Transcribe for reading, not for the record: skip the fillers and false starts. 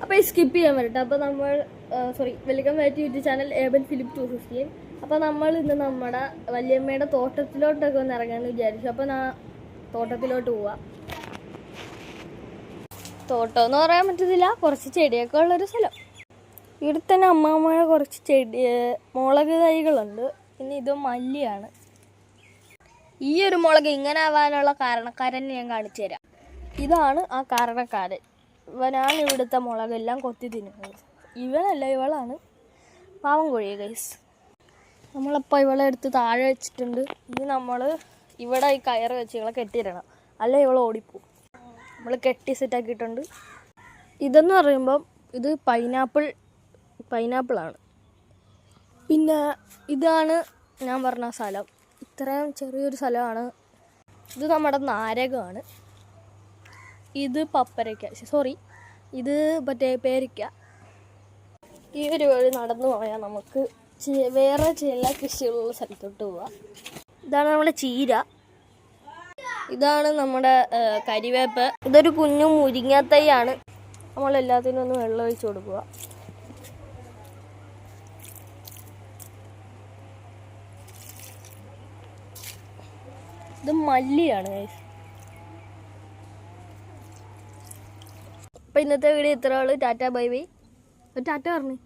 അപ്പോൾ ഈ സ്കിപ്പ് ചെയ്യാൻ വരട്ടെ. അപ്പോൾ നമ്മൾ welcome back to YouTube channel Eban Philip 215. അപ്പോൾ നമ്മൾ ഇന്ന് നമ്മുടെ വല്യമ്മയുടെ തോട്ടത്തിലോട്ടൊക്കെ ഒന്ന് ഇറങ്ങാമെന്ന് വിചാരിച്ചു. അപ്പോൾ തോട്ടത്തിലോട്ട് പോവാം. തോട്ടം എന്ന് പറയാൻ പറ്റത്തില്ല, കുറച്ച് ചെടിയൊക്കെ ഉള്ളൊരു സ്ഥലം. ഇവിടെ തന്നെ അമ്മാമ്മയുടെ കുറച്ച് മുളക് തൈകളുണ്ട്. പിന്നെ ഇത് മല്ലിയാണ്. ഈ ഒരു മുളക് ഇങ്ങനെ ആവാനുള്ള കാരണക്കാരനെ ഞാൻ കാണിച്ചു തരാം. ഇതാണ് ആ കാരണക്കാരൻ. ഇവനാണ് ഇവിടുത്തെ മുളകെല്ലാം കൊത്തി തിന്നുന്നത്. ഇവനല്ല, ഇവളാണ്. പാവം കോഴിയെ ഗൈസ്. നമ്മളപ്പോൾ ഇവളെ എടുത്ത് താഴെ വെച്ചിട്ടുണ്ട്. ഇനി നമ്മൾ ഇവിടെ ഈ കയറ് വെച്ച് ഇവളെ കെട്ടിയിടണം, അല്ല ഇവൾ ഓടിപ്പോവും. നമ്മൾ കെട്ടി സെറ്റാക്കിയിട്ടുണ്ട്. ഇതെന്ന് പറയുമ്പം ഇത് പൈനാപ്പിളാണ്. പിന്നെ ഇതാണ് ഞാൻ പറഞ്ഞ സ്ഥലം. ഇത്രയും ചെറിയൊരു സ്ഥലമാണ്. ഇത് നമ്മുടെ നാരകമാണ്. ഇത് പപ്പരയ്ക്ക, ഇത് മറ്റേ പേരയ്ക്ക. ഈ ഒരു വഴി നടന്നു പോയാൽ നമുക്ക് വേറെ ചില കൃഷികളുള്ള സ്ഥലത്തോട്ട് പോവാം. ഇതാണ് നമ്മുടെ ചീര. ഇതാണ് നമ്മുടെ കരിവേപ്പ്. ഇതൊരു കുഞ്ഞു മുരിങ്ങാത്തൈയാണ്. നമ്മളെല്ലാത്തിനും ഒന്ന് വെള്ളം ഒഴിച്ച് കൊടുക്കുക. ഇത് മല്ലിയാണ് ഗൈസ്. അപ്പോൾ ഇന്നത്തെ വീഡിയോ ഇത്ര ഉള്ളൂ. Tata bye bye. ടാറ്റ പറഞ്ഞു.